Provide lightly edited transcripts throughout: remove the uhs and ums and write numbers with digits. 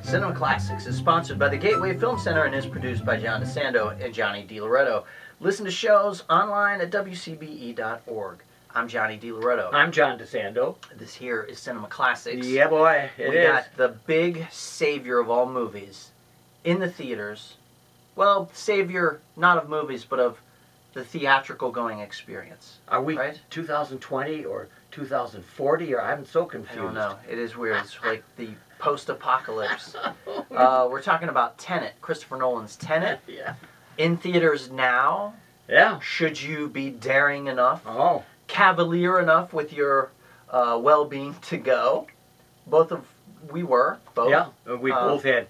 Cinema Classics is sponsored by the Gateway Film Center and is produced by John DeSando and Johnny DiLoretto. Listen to shows online at wcbe.org. I'm Johnny DiLoretto. I'm John DeSando. This here is Cinema Classics. Yeah, boy, it We is. got the big savior of all movies in the theaters. Well, savior not of movies, but of the theatrical going experience. Are we right? 2020 or 2040? Or I'm so confused. I don't know. It is weird. It's like the post-apocalypse. We're talking about Tenet, Christopher Nolan's Tenet. Yeah. In theaters now. Yeah. Should you be daring enough, Oh. cavalier enough with your well-being to go? We were. Both. Yeah. We both had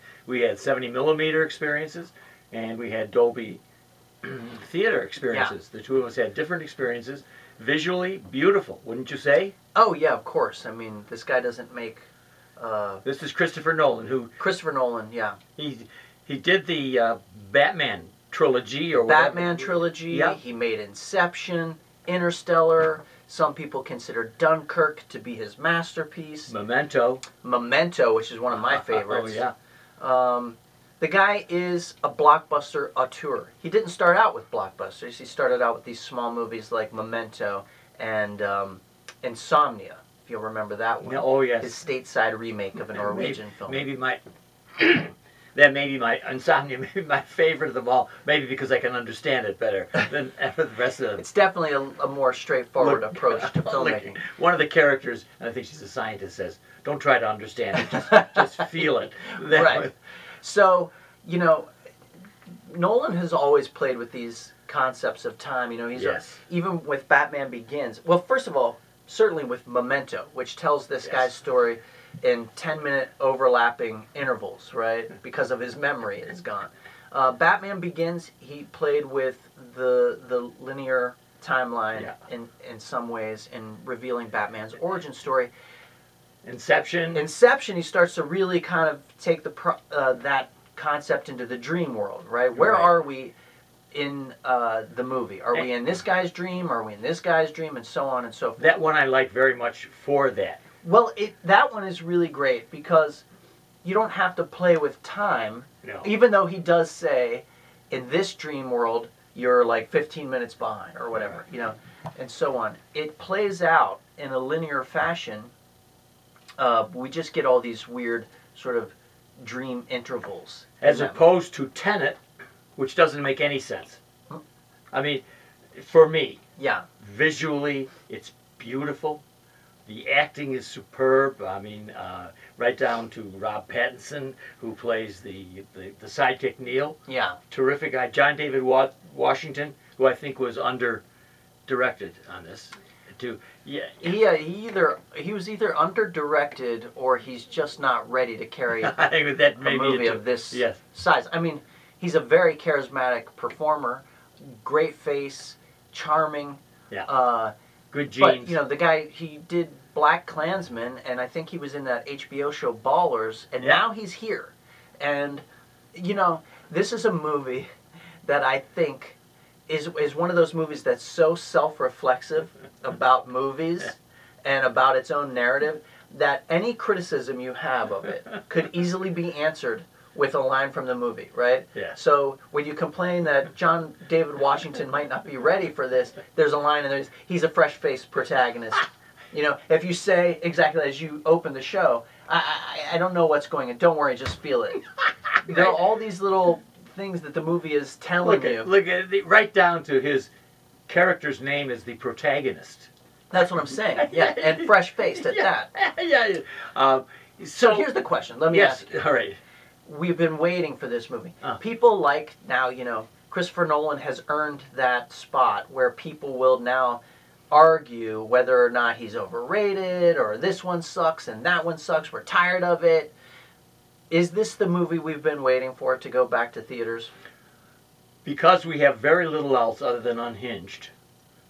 70 millimeter experiences, and we had Dolby theater experiences. Yeah. The two of us had different experiences. Visually beautiful, wouldn't you say? Oh yeah, of course. I mean, this guy doesn't make. This is Christopher Nolan, Christopher Nolan, yeah. He did the Batman trilogy or whatever. Batman trilogy. Yeah. He made Inception, Interstellar. Some people consider Dunkirk to be his masterpiece. Memento, which is one of my favorites. Oh yeah. The guy is a blockbuster auteur. He didn't start out with blockbusters. He started out with these small movies like Memento and Insomnia, if you'll remember that one. Oh yes. His stateside remake of a Norwegian film. That may be my Insomnia, maybe my favorite of them all. Maybe because I can understand it better than the rest of them. It's definitely a more straightforward approach to filmmaking. One of the characters, and I think she's a scientist, says, "Don't try to understand it, just feel it." Right. So, you know, Nolan has always played with these concepts of time. You know, even with Batman Begins. Well, first of all, certainly with Memento, which tells this guy's story in 10-minute overlapping intervals, right? Because of his memory is gone. Batman Begins, he played with the linear timeline in some ways in revealing Batman's origin story. Inception, he starts to really kind of take that concept into the dream world, right? Where are we in the movie? Are we in this guy's dream? Are we in this guy's dream? And so on and so forth. That one I like very much for that. Well, that one is really great because you don't have to play with time. No. Even though he does say, in this dream world, you're like 15 minutes behind or whatever, you know, and so on. It plays out in a linear fashion. We just get all these weird sort of dream intervals. As opposed to Tenet, which doesn't make any sense. I mean, for me, visually, it's beautiful. The acting is superb. I mean, right down to Rob Pattinson, who plays the sidekick Neil. Yeah. Terrific guy. John David Washington, who I think was under-directed on this. He was either under-directed or he's just not ready to carry a movie of this size. I mean, he's a very charismatic performer, great face, charming. Yeah. Good genes. But, you know, the guy, he did Black Klansman, and I think he was in that HBO show Ballers, and now he's here. And, you know, this is a movie that I think is one of those movies that's so self-reflexive about movies and about its own narrative that any criticism you have of it could easily be answered with a line from the movie, right? Yeah. So when you complain that John David Washington might not be ready for this, there's a line and he's a fresh-faced protagonist. You know, if you say exactly as you open the show, I don't know what's going on. Don't worry, just feel it. There are all these little things that the movie is telling you. Look at it, right down to his character's name is the protagonist. That's what I'm saying. Yeah, and fresh-faced at that. Yeah. So here's the question. Let me ask you. All right. We've been waiting for this movie. People like now, you know, Christopher Nolan has earned that spot where people will now argue whether or not he's overrated or this one sucks and that one sucks. We're tired of it. Is this the movie we've been waiting for to go back to theaters? Because we have very little else other than Unhinged.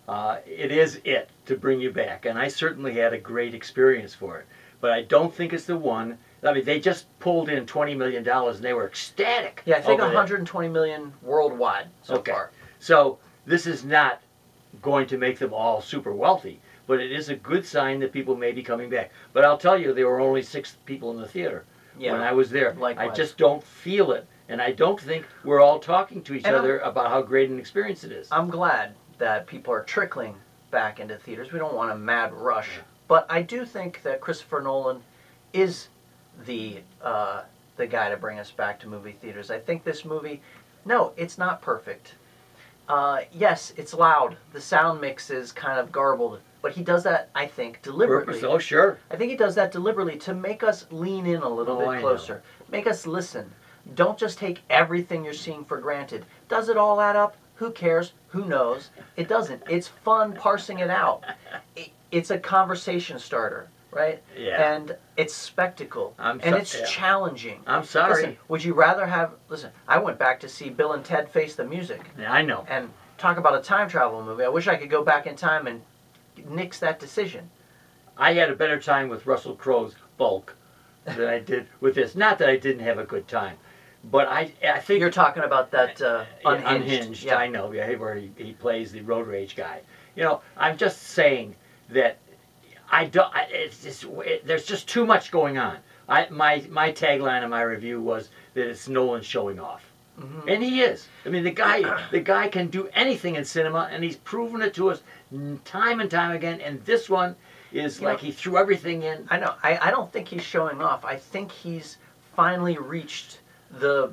It is it to bring you back. And I certainly had a great experience for it. But I don't think it's the one. I mean, they just pulled in $20 million and they were ecstatic. Yeah, I think 120 million worldwide so far. So this is not going to make them all super wealthy, but it is a good sign that people may be coming back. But I'll tell you, there were only 6 people in the theater. when I was there. Likewise. I just don't feel it. And I don't think we're all talking to each other about how great an experience it is. I'm glad that people are trickling back into theaters. We don't want a mad rush. But I do think that Christopher Nolan is the guy to bring us back to movie theaters. I think this movie, no, it's not perfect. Yes, it's loud. The sound mix is kind of garbled. But he does that, I think, deliberately. Purpose? Oh, sure. I think he does that deliberately to make us lean in a little bit closer. Make us listen. Don't just take everything you're seeing for granted. Does it all add up? Who cares? Who knows? It doesn't. It's fun parsing it out. It's a conversation starter, right? Yeah. And it's spectacle. And it's challenging. I'm sorry. Listen, would you rather have... Listen, I went back to see Bill and Ted Face the Music. Yeah, I know. And talk about a time travel movie. I wish I could go back in time and nix that decision. I had a better time with Russell Crowe's Bulk than I did with this. Not that I didn't have a good time, but I think... You're talking about that Unhinged. Yeah. I know, where he plays the road rage guy. You know, I'm just saying that there's just too much going on. My tagline in my review was that it's Nolan showing off. Mm-hmm. And he is. I mean, the guy can do anything in cinema, and he's proven it to us time and time again. And this one is like he threw everything in. I know. I don't think he's showing off. I think he's finally reached the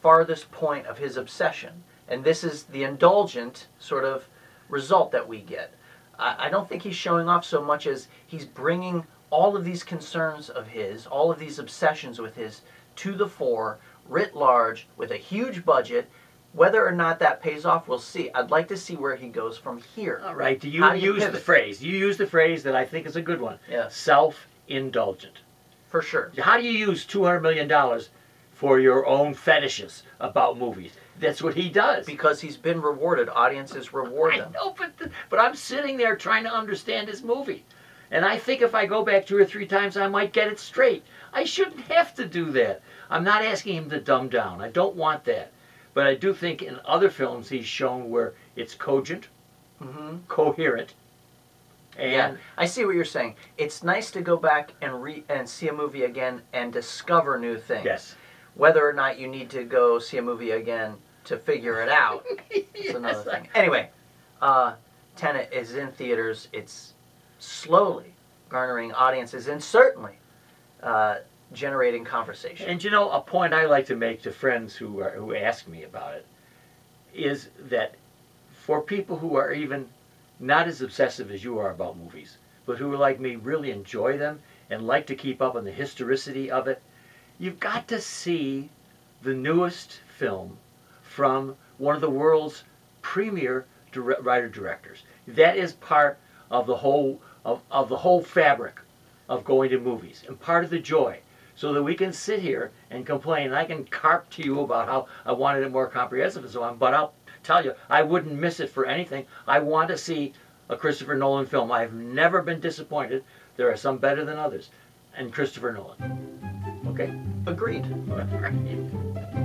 farthest point of his obsession, and this is the indulgent sort of result that we get. I don't think he's showing off so much as he's bringing all of these concerns of his, all of these obsessions with his, to the fore, writ large, with a huge budget. Whether or not that pays off, we'll see. I'd like to see where he goes from here. All right. Do you use the phrase? You use the phrase that I think is a good one. Yeah. Self-indulgent. For sure. How do you use $200 million for your own fetishes about movies? That's what he does. Because he's been rewarded. Audiences reward them. I know, but I'm sitting there trying to understand his movie. And I think if I go back 2 or 3 times, I might get it straight. I shouldn't have to do that. I'm not asking him to dumb down. I don't want that. But I do think in other films he's shown where it's cogent, coherent, and... Yeah, I see what you're saying. It's nice to go back and see a movie again and discover new things. Yes. Whether or not you need to go see a movie again to figure it out is another thing. Anyway, Tenet is in theaters. It's slowly garnering audiences and certainly generating conversation. And you know, a point I like to make to friends who ask me about it is that for people who are even not as obsessive as you are about movies, but who are like me, really enjoy them and like to keep up on the historicity of it, you've got to see the newest film from one of the world's premier writer-directors. That is part of the whole of the whole fabric of going to movies and part of the joy. So that we can sit here and complain. And I can carp to you about how I wanted it more comprehensive and so on, but I'll tell you, I wouldn't miss it for anything. I want to see a Christopher Nolan film. I've never been disappointed. There are some better than others. And Christopher Nolan. Okay? Agreed. All right.